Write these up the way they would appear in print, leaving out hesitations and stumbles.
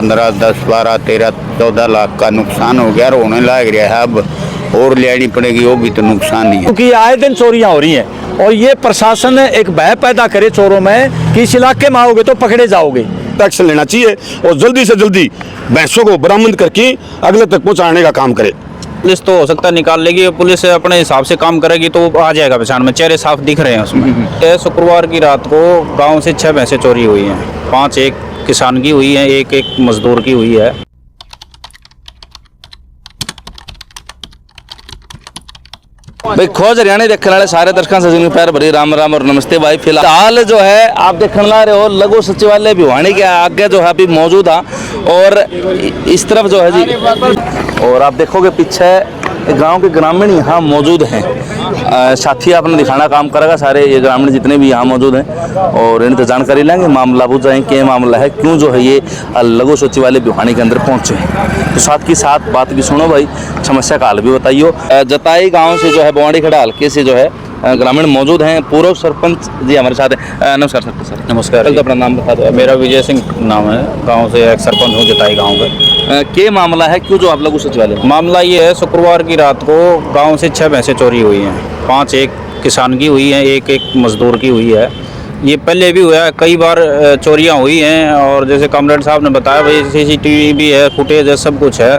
15, 10, 12, 13, 14 लाख का नुकसान हो गया और होने लग रहा है। अब और लेनी पड़ेगी, वो भी तो नुकसान ही है क्योंकि आए दिन चोरियां हो रही हैं और ये प्रशासन एक भय पैदा करे चोरों में कि इस इलाके में आओगे तो पकड़े जाओगे। एक्शन लेना चाहिए और जल्दी से जल्दी भैंसों को बरामद करके अगले तक पहुंचाने का काम करे। पुलिस तो हो सकता है निकाल लेगी, पुलिस अपने हिसाब से काम करेगी तो आ जाएगा पहचान में, चेहरे साफ दिख रहे हैं उसमें। ये शुक्रवार की रात को गांव से 6 भैंसें चोरी हुई हैं, 5 एक किसान की हुई है, एक मजदूर की हुई है। भाई खोज हरियाणा देखने वाले सारे दर्शकों से पैर भरी राम राम और नमस्ते भाई। फिलहाल जो है आप देखने ला रहे हो लघु सचिवालय भिवानी के आगे जो है अभी मौजूद है और इस तरफ जो है जी, और आप देखोगे पीछे गांव के ग्रामीण यहाँ मौजूद हैं। साथी आपने दिखाना काम करेगा, सारे ये ग्रामीण जितने भी यहाँ मौजूद हैं और इनसे जानकारी लेंगे, मामला बुझाएं क्या मामला है, क्यों जो है ये लघु सचिवालय भिवानी के अंदर पहुँचे हैं। तो साथ की साथ बात भी सुनो भाई, समस्या का हल भी बताइयो। जताई गाँव से जो है बोवाड़ी खड़ा हल्के से जो है ग्रामीण मौजूद हैं। पूर्व सरपंच जी हमारे साथ हैं। नमस्कार सरपंच सर। नमस्कार। तो अपना नाम बता दो। मेरा विजय सिंह नाम है, गांव से एक सरपंच हूँ जताई गांव का। क्या मामला है, क्यों जो आप लघु सचिवालय? मामला ये है, शुक्रवार की रात को गांव से 6 भैंसें चोरी हुई हैं, 5 एक किसान की हुई हैं, एक मजदूर की हुई है। ये पहले भी हुआ है, कई बार चोरियां हुई हैं और जैसे कॉमरेड साहब ने बताया भाई CCTV भी है, फुटेज है, सब कुछ है।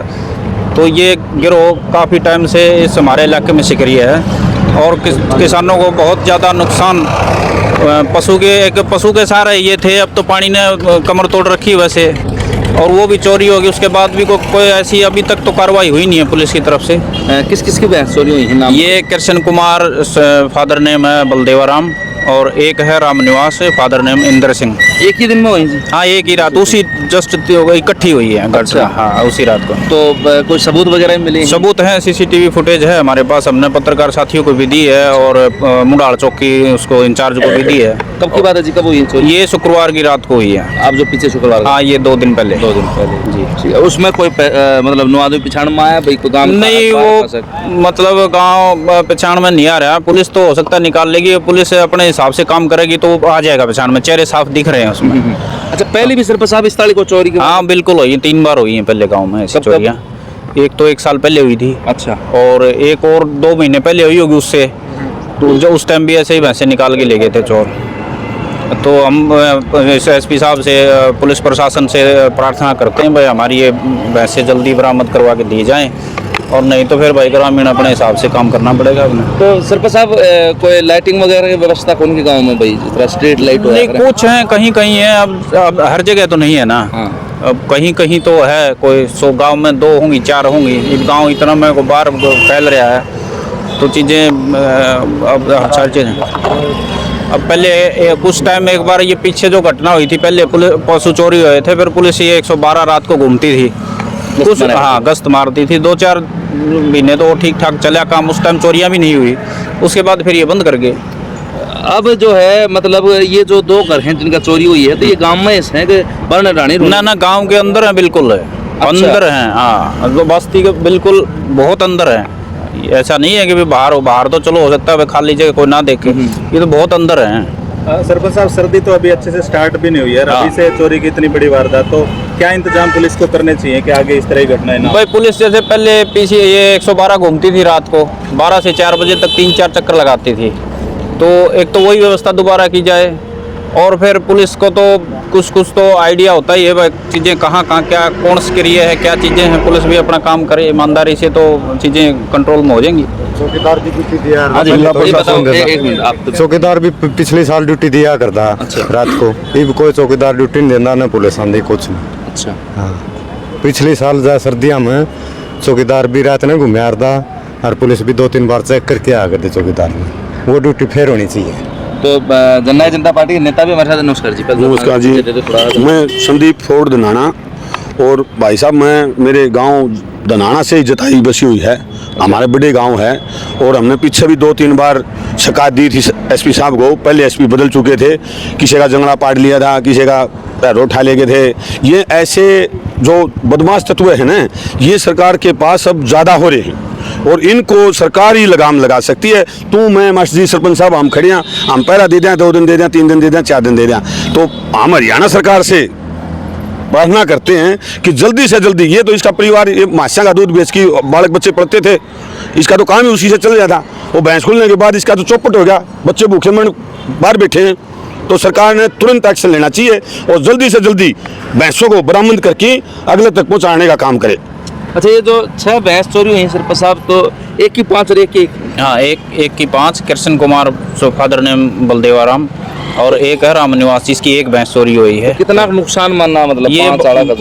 तो ये गिरोह काफ़ी टाइम से इस हमारे इलाके में सक्रिय है और किसानों को बहुत ज़्यादा नुकसान, पशु के सहारे ये थे, अब तो पानी ने कमर तोड़ रखी वैसे, और वो भी चोरी होगी। उसके बाद भी कोई ऐसी अभी तक तो कार्रवाई हुई नहीं है पुलिस की तरफ से। किस किस की भैंस चोरी हुई है नाम? ये कृष्ण कुमार फादर नेम है बलदेवाराम, और एक है राम निवास, फादर नेम इंद्र सिंह। एक ही दिन में हुई जी? हाँ, एक ही रात, उसी जस्ट इकट्ठी हुई है। अच्छा। हाँ, उसी रात को। तो कोई सबूत वगैरह मिले? सबूत है, CCTV फुटेज है हमारे पास, हमने पत्रकार साथियों को भी दी है और मुंडाल चौकी उसको इंचार्ज को भी दी है। कब की बात है जी, कब हुई चोरी? ये शुक्रवार की रात को हुई है। आप जो पीछे शुक्रवार? हाँ, ये 2 दिन पहले। 2 दिन पहले जी। ठीक है। उसमें कोई मतलब 9 आदमी पिछाड़ में आया भाई, कोई काम नहीं, वो मतलब गांव पहचान में नहीं आ रहा। पुलिस तो हो सकता है निकाल लेगी, पुलिस अपने हिसाब से काम करेगी तो आ जाएगा पहचान में, चेहरे साफ दिख रहे हैं उसमें। अच्छा, पहले भी सरपंच साहब इस ताली को चोरी की? हाँ बिल्कुल हुई है, 3 बार हुई है पहले गांव में ऐसी चोरियाँ। एक तो 1 साल पहले हुई थी। अच्छा। और एक और 2 महीने पहले हुई होगी उससे, तो जो उस टाइम भी ऐसे ही भैंसे निकाल के ले गए थे चोर। तो हम SP साहब से, पुलिस प्रशासन से प्रार्थना करते हैं भाई हमारी ये भैंसे जल्दी बरामद करवा के दी जाएं, और नहीं तो फिर भाई ग्रामीण अपने हिसाब से काम करना पड़ेगा अपने। तो सरपंच साहब कोई लाइटिंग वगैरह की व्यवस्था कौन के गांव में भाई, जिस तरह स्ट्रीट लाइट नहीं, कुछ है, कहीं कहीं है, अब हर जगह तो नहीं है ना। हाँ। अब कहीं कहीं तो है, कोई 100 गाँव में 2 होंगी, 4 होंगी। एक गाँव इतना में को बाहर फैल रहा है तो चीज़ें अब हर चीज़ें। अब पहले कुछ टाइम एक बार ये पीछे जो घटना हुई थी, पहले पशु चोरी हुए थे, फिर पुलिस ये 112 रात को घूमती थी कुछ, हाँ गश्त मारती थी। 2-4 महीने तो ठीक ठाक चला काम, उस टाइम चोरियाँ भी नहीं हुई। उसके बाद फिर ये बंद कर गए। अब जो है मतलब ये जो 2 घर हैं जिनका चोरी हुई है, तो ये गांव में हैं कि बरने रानी? ना, गांव के अंदर है, बिल्कुल है। अच्छा। अंदर हैं, हाँ, तो बस्ती के बिल्कुल बहुत अंदर है। ऐसा नहीं है कि भी बाहर तो चलो हो सकता है खाली जगह कोई ना देखे, ये तो बहुत अंदर हैं। सरपंच साहब, सर्दी तो अभी अच्छे से स्टार्ट भी नहीं हुई है, अभी से चोरी की इतनी बड़ी वारदात, तो क्या इंतजाम पुलिस को करने चाहिए कि आगे इस तरह की घटनाएं ना? भाई पुलिस जैसे पहले पीछे ये 112 घूमती थी रात को, 12 से 4 बजे तक 3-4 चक्कर लगाती थी। तो एक तो वही व्यवस्था दोबारा की जाए, और फिर पुलिस को तो कुछ तो आइडिया होता ही है भाई, चीज़ें कहाँ क्या कौन सक्रिय है, क्या चीज़ें हैं। पुलिस भी अपना काम करे ईमानदारी से तो चीज़ें कंट्रोल में हो जाएंगी। चौकीदार की ड्यूटी दिया, एक मिनट आप चौकीदार भी पिछले साल ड्यूटी दिया करता। अच्छा। रात को भी कोई चौकीदार ड्यूटी नहीं देता, ना पुलिस आंधी कुछ नहीं। अच्छा। हाँ, पिछले साल जा सर्दियों में चौकीदार भी रात में घूम आता और पुलिस भी 2-3 बार चेक करके आ करते चौकीदार में, वो ड्यूटी फिर होनी चाहिए। तो जननायक जनता पार्टी के नेता भी हमारे साथ। नमस्कार जी। नमस्कार जी, मैं संदीप फोर्ड धनाना, और भाई साहब मैं मेरे गांव धनाना से ही जताई बसी हुई है, हमारे बड़े गांव है, और हमने पीछे भी 2-3 बार शिकायत दी थी SP साहब को। पहले SP बदल चुके थे, किसी का जंगला पाट लिया था, किसी का पैर उठा ले गए थे। ये ऐसे जो बदमाश तत्व हैं ना, ये सरकार के पास अब ज़्यादा हो रहे हैं और इनको सरकार ही लगाम लगा सकती है। तू मैं मस्जिद सरपंच साहब हम खड़े हैं, हम पहला दे दें, 2 दिन दे दें, 3 दिन दे दें, 4 दिन दे दें, तो हम हरियाणा सरकार से प्रार्थना करते हैं कि जल्दी से जल्दी, ये तो इसका परिवार ये मासिया का दूध बेच के बालक बच्चे पढ़ते थे, इसका तो काम ही उसी से चल जाता। वो भैंस खुलने के बाद इसका तो चौपट हो गया, बच्चे भूखे मरण बाहर बैठे हैं। तो सरकार ने तुरंत एक्शन लेना चाहिए और जल्दी से जल्दी भैंसों को बरामद करके अगले तक पहुँचाने का काम करे। अच्छा, ये जो 6 भैंस चोरी हुई हैं सिर्फ साहब, तो एक की 5 और एक की 1? हाँ, एक की 5, Krishna Kumar so father name Baldevaram, और एक है राम निवास जिसकी 1 भैंस चोरी हुई है। कितना नुकसान मानना, मतलब ये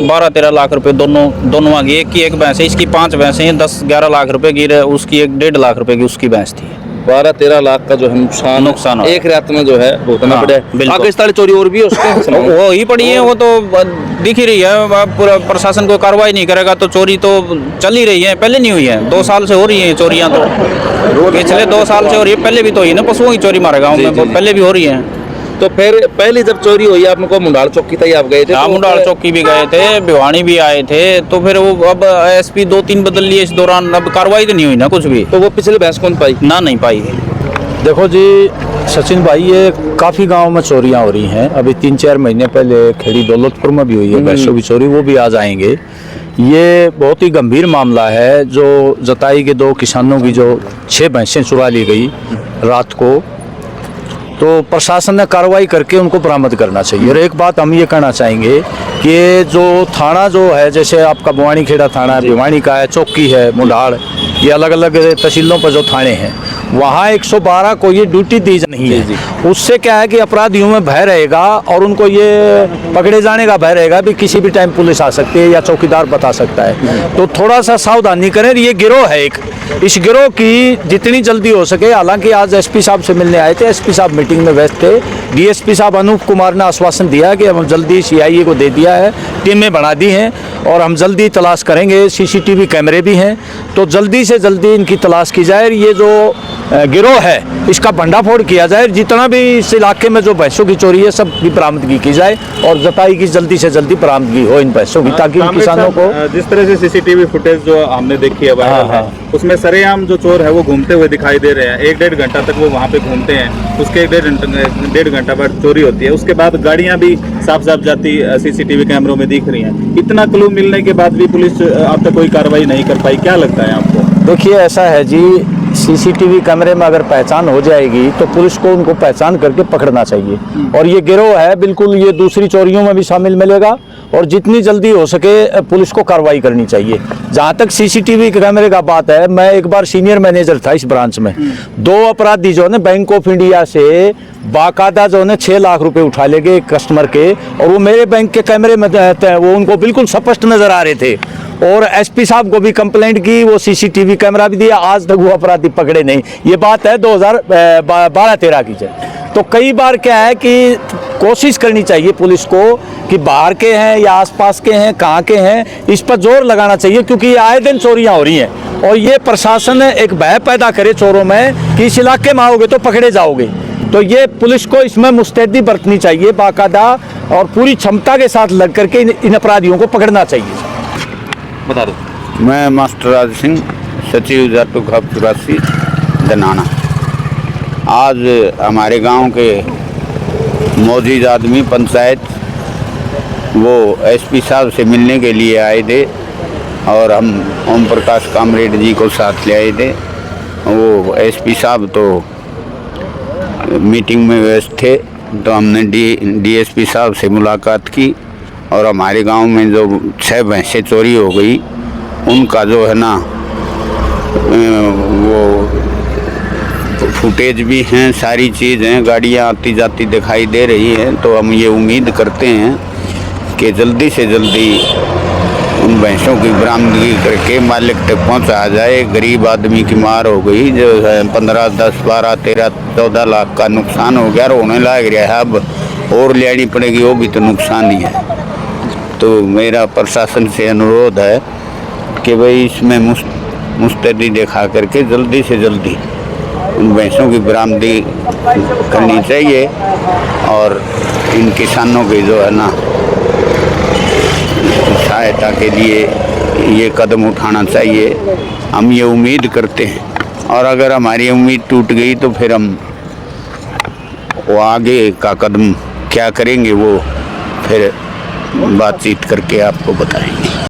12-13 लाख रुपए दोनों की। एक की 1 भैंस है, इसकी 5 भैंसें हैं, 10-11 लाख रुपए की, उसकी 1-1.5 लाख रुपए की उसकी भैंस थी। 12-13 लाख का जो है नुकसान हो एक रात में जो है भुगतना हाँ, पड़ा है। बिल्कुल। आगे इस तरह चोरी और भी है उसके वो ही पड़ी है, वो तो दिख ही रही है। अब पूरा प्रशासन कोई कार्रवाई नहीं करेगा तो चोरी तो चल ही रही है, पहले नहीं हुई है, 2 साल से हो रही है चोरियां। तो पिछले 2 साल से हो रही है, पहले भी तो हुई ना, पशुओं की चोरी मारे गाँव में, पहले भी हो रही है। तो फिर पहली जब चोरी हुई आपने को मुंडाल चौकी तक आप गए थे? हाँ, मुंडाल चौकी भी गए थे, भिवानी भी आए थे, तो फिर वो अब एसपी 2-3 बदल लिए इस दौरान, अब कार्रवाई तो नहीं हुई ना कुछ भी। तो वो पिछले भैंस कौन पाई? ना, नहीं पाई। देखो जी सचिन भाई, ये काफ़ी गांव में चोरियां हो रही हैं। अभी 3-4 महीने पहले खेड़ी दौलतपुर में भी हुई है भैंसों की चोरी, वो भी आज आएंगे। ये बहुत ही गंभीर मामला है। जो जताई के 2 किसानों की जो 6 भैंसें चुरा ली गई रात को, तो प्रशासन ने कार्रवाई करके उनको बरामद करना चाहिए। और एक बात हम ये कहना चाहेंगे कि जो थाना जो है, जैसे आपका बुआनी खेड़ा थाना है, भिवानी का है, चौकी है, मुंडाल, ये अलग अलग तहसीलों पर जो थाने हैं, वहाँ 112 को ये ड्यूटी दी नहीं है। उससे क्या है कि अपराधियों में भय रहेगा और उनको ये पकड़े जाने का भय रहेगा भी किसी भी टाइम पुलिस आ सकती है या चौकीदार बता सकता है। तो थोड़ा सा सावधानी करें। ये गिरोह है एक, इस गिरोह की जितनी जल्दी हो सके, हालांकि आज एसपी साहब से मिलने आए थे, एसपी साहब मीटिंग में व्यस्त थे। डीएसपी साहब अनूप कुमार ने आश्वासन दिया कि हम जल्दी सीआईए को दे दिया है, टीमें बना दी हैं और हम जल्दी तलाश करेंगे। सीसीटीवी कैमरे भी हैं, तो जल्दी से जल्दी इनकी तलाश की जाए। ये जो गिरोह है इसका भंडाफोड़ किया जाए, जितना भी इस इलाके में जो भैंसों की चोरी है सब की बरामदगी की जाए और जताई की जल्दी से जल्दी बरामदगी हो इन भैंसों की, ताकि इन किसानों को। जिस तरह से सीसीटीवी फुटेज जो हमने देखी है वायरल है, उसमें सरेआम जो चोर है वो घूमते हुए दिखाई दे रहे हैं। 1-1.5 घंटा तक वो वहाँ पे घूमते हैं, उसके 1-1.5 घंटा बाद चोरी होती है। उसके बाद गाड़ियाँ भी साफ साफ जाती सीसीटीवी कैमरों में दिख रही हैं। इतना क्लू मिलने के बाद भी पुलिस अब तक कोई कार्रवाई नहीं कर पाई, क्या लगता है आपको? देखिए ऐसा है जी, सीसीटीवी कैमरे में अगर पहचान हो जाएगी तो पुलिस को उनको पहचान करके पकड़ना चाहिए। और ये गिरोह है बिल्कुल, ये दूसरी चोरियों में भी शामिल मिलेगा और जितनी जल्दी हो सके पुलिस को कार्रवाई करनी चाहिए। जहाँ तक सीसीटीवी कैमरे का बात है, मैं एक बार सीनियर मैनेजर था इस ब्रांच में, 2 अपराधी जो है बैंक ऑफ इंडिया से बाकायदा जो है 6 लाख रुपए उठा ले गए कस्टमर के, और वो मेरे बैंक के कैमरे में वो उनको बिल्कुल स्पष्ट नजर आ रहे थे। और एसपी साहब को भी कंप्लेंट की, वो सीसीटीवी कैमरा भी दिया, आज तक वो अपराधी पकड़े नहीं। ये बात है 2012-13 की। तो कई बार क्या है कि कोशिश करनी चाहिए पुलिस को कि बाहर के हैं या आसपास के हैं, कहाँ के हैं, इस पर जोर लगाना चाहिए, क्योंकि ये आए दिन चोरियां हो रही हैं। और ये प्रशासन एक भय पैदा करे चोरों में कि इस इलाके में आओगे तो पकड़े जाओगे। तो ये पुलिस को इसमें मुस्तैदी बरतनी चाहिए बाकायदा, और पूरी क्षमता के साथ लग करके इन अपराधियों को पकड़ना चाहिए। बता दो। मैं मास्टर राज सिंह, सचिव जाटू खप 84 दनाना। आज हमारे गांव के मौजूद आदमी पंचायत वो एसपी साहब से मिलने के लिए आए थे और हम ओम प्रकाश कामरेड जी को साथ ले आए थे। वो एसपी साहब तो मीटिंग में व्यस्त थे, तो हमने डीएसपी साहब से मुलाकात की और हमारे गांव में जो 6 भैंसें चोरी हो गई उनका जो है ना वो फुटेज भी हैं, सारी चीज़ हैं, गाड़ियाँ आती जाती दिखाई दे रही हैं। तो हम ये उम्मीद करते हैं कि जल्दी से जल्दी उन भैंसों की बरामदगी करके मालिक तक पहुंचा जाए। गरीब आदमी की मार हो गई, जो है 15, 10, 12, 13, 14 लाख का नुकसान हो गया, रोने लग रहा है। अब और लेनी पड़ेगी, वो भी तो नुकसान ही है। तो मेरा प्रशासन से अनुरोध है कि भाई इसमें मुस्तैदी दिखा करके जल्दी से जल्दी उन भैंसों की बरामदगी करनी चाहिए और इन किसानों की जो है ना सहायता के लिए ये कदम उठाना चाहिए। हम ये उम्मीद करते हैं, और अगर हमारी उम्मीद टूट गई तो फिर हम वो आगे का कदम क्या करेंगे वो फिर बातचीत करके आपको बताएंगे।